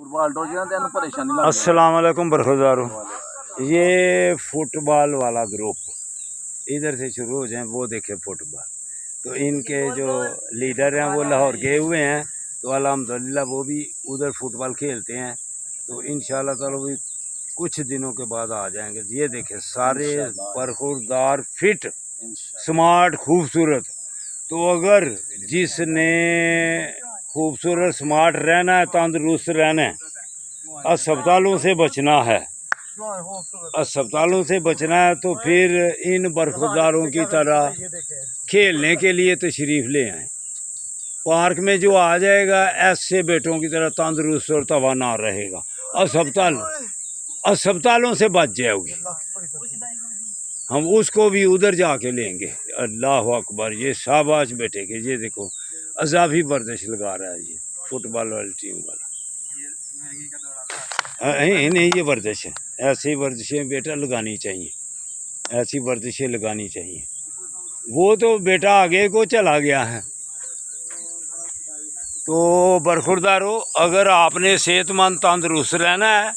अस्सलाम वालेकुम बरखुरदारों। ये फुटबॉल वाला ग्रुप इधर से शुरू हो जाए, वो देखे फुटबॉल। तो इनके जो लीडर हैं वो लाहौर गए हुए हैं, तो अल्हम्दुलिल्लाह वो भी उधर फुटबॉल खेलते हैं। तो इंशाल्लाह ताला भी कुछ दिनों के बाद आ जाएंगे। ये देखे सारे बरखुरदार, फिट, स्मार्ट, खूबसूरत। तो अगर जिसने खूबसूरत स्मार्ट रहना है, तंदुरुस्त रहना है, अस्पतालों से बचना है, अस्पतालों से बचना है, तो फिर इन बरखुरदारों की तरह खेलने के लिए तशरीफ़ ले आए। पार्क में जो आ जाएगा ऐसे बेटों की तरह तंदुरुस्त और तवाना रहेगा। अस्पतालों से बच जाओगे। हम उसको भी उधर जाके लेंगे। अल्लाह अकबर। ये शाबाश बेटे के, ये देखो अजाफी वर्जिश लगा रहा है ये फुटबॉल वाली टीम वाला। नहीं, ये वर्जिश है, ऐसी वर्जिशें बेटा लगानी चाहिए, ऐसी वर्जिशें लगानी चाहिए। वो तो बेटा आगे को चला गया है। तो बरखुरदारों, अगर आपने सेहतमंद तंदुरुस्त रहना है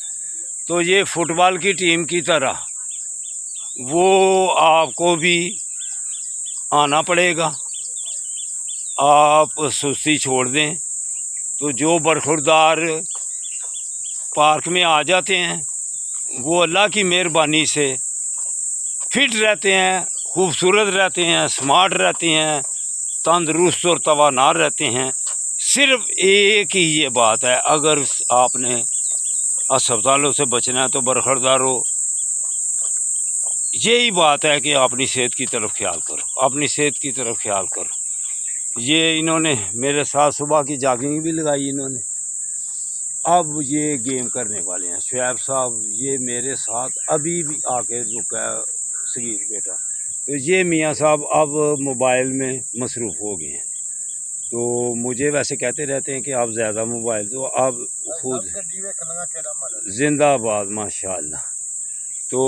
तो ये फुटबॉल की टीम की तरह वो आपको भी आना पड़ेगा। आप सुस्ती छोड़ दें। तो जो बरखुरदार पार्क में आ जाते हैं वो अल्लाह की मेहरबानी से फिट रहते हैं, खूबसूरत रहते हैं, स्मार्ट रहते हैं, तंदुरुस्त और तवानार रहते हैं। सिर्फ एक ही ये बात है, अगर आपने अस्पतालों से बचना है तो बरखुरदारों यही बात है कि अपनी सेहत की तरफ ख्याल करो, अपनी सेहत की तरफ ख्याल करो। ये इन्होंने मेरे साथ सुबह की जॉगिंग भी लगाई इन्होंने। अब ये गेम करने वाले हैं। शुएब साहब ये मेरे साथ अभी भी आके रुका है, सगीर बेटा। तो ये मियाँ साहब अब मोबाइल में मसरूफ़ हो गए हैं। तो मुझे वैसे कहते रहते हैं कि आप ज़्यादा मोबाइल, तो अब खुद जिंदाबाद माशाअल्लाह। तो